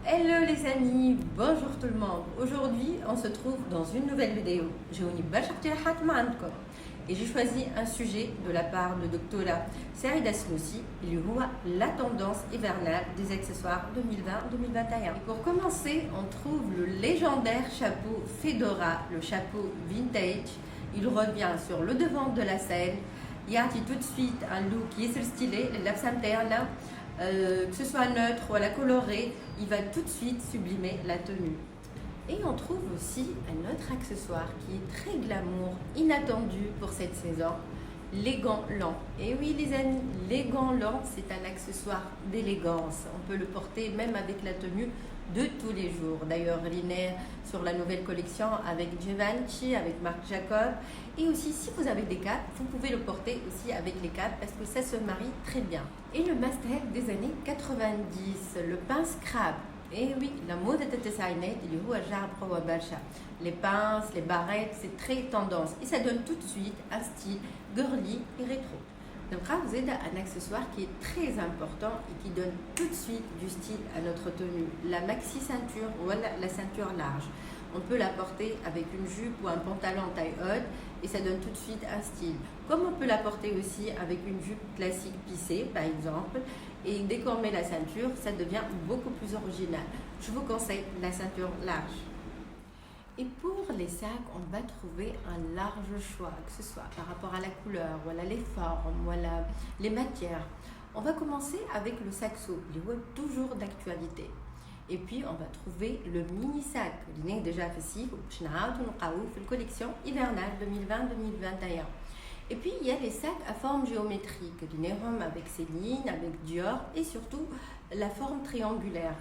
Hello les amis, bonjour tout le monde. Aujourd'hui, on se trouve dans une nouvelle vidéo. Et j'ai choisi un sujet de la part de Doctora Saïda Snoussi, la tendance hivernale des accessoires 2020-2021. Pour commencer, on trouve le légendaire chapeau Fedora, le chapeau vintage. Il revient sur le devant de la scène. Il y a tout de suite un look qui est stylé, que ce soit neutre ou à la colorée, il va tout de suite sublimer la tenue. Et on trouve aussi un autre accessoire qui est très glamour, inattendu pour cette saison, les gants lents. Et oui les amis, les gants lents, c'est un accessoire d'élégance. On peut le porter même avec la tenue de tous les jours. D'ailleurs, il est sur la nouvelle collection avec Givenchy, avec Marc Jacob. Et aussi, si vous avez des capes, vous pouvez le porter aussi avec les capes parce que ça se marie très bien. Et le must-have des années 90, le pince crabe. Et oui, la mode de التسعينات اللي هو جعب قوة برشا. Les pinces, les barrettes, c'est très tendance. Et ça donne tout de suite un style girly et rétro. Donc, vous avez un accessoire qui est très important et qui donne tout de suite du style à notre tenue. La maxi ceinture ou la ceinture large. On peut la porter avec une jupe ou un pantalon taille haute et ça donne tout de suite un style. Comme on peut la porter aussi avec une jupe classique plissée par exemple. Et dès qu'on met la ceinture, ça devient beaucoup plus original. Je vous conseille la ceinture large. Et pour les sacs, on va trouver un large choix, que ce soit par rapport à la couleur, voilà, les formes, voilà, les matières. On va commencer avec le sac souple, il est toujours d'actualité. Et puis on va trouver le mini sac, il est déjà facile, la collection hivernale 2020-2021. Et puis il y a les sacs à forme géométrique, avec Céline, avec Dior et surtout la forme triangulaire.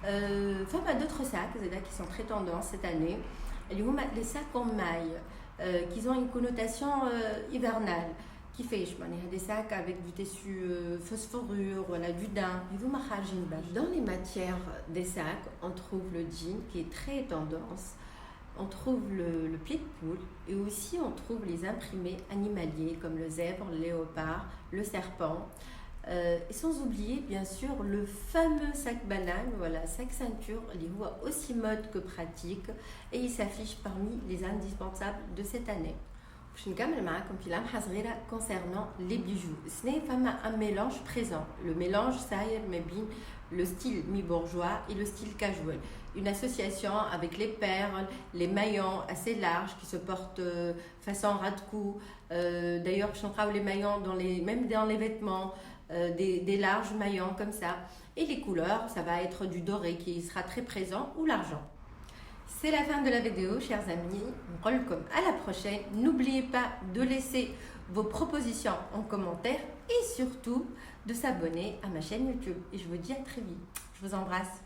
Enfin, d'autres sacs qui sont très tendance cette année. Les sacs en maille qui ont une connotation hivernale. Qui fait des sacs avec du tissu phosphorure, voilà, du daim. Dans les matières des sacs, on trouve le jean qui est très tendance. On trouve le pied de poule et aussi on trouve les imprimés animaliers comme le zèbre, le léopard, le serpent. Et sans oublier bien sûr le fameux sac banane, voilà, sac ceinture, il est aussi mode que pratique et il s'affiche parmi les indispensables de cette année. Je vais vous dire concernant les bijoux. Ce n'est pas un mélange présent. Le mélange, ça y est, le style mi-bourgeois et le style casual. Une association avec les perles, les maillons assez larges qui se portent façon ras de cou. D'ailleurs, je trouve les maillons même dans les vêtements, des larges maillons comme ça. Et les couleurs, ça va être du doré qui sera très présent ou l'argent. C'est la fin de la vidéo, chers amis. On revoit à la prochaine. N'oubliez pas de laisser vos propositions en commentaire et surtout de s'abonner à ma chaîne YouTube. Et je vous dis à très vite. Je vous embrasse.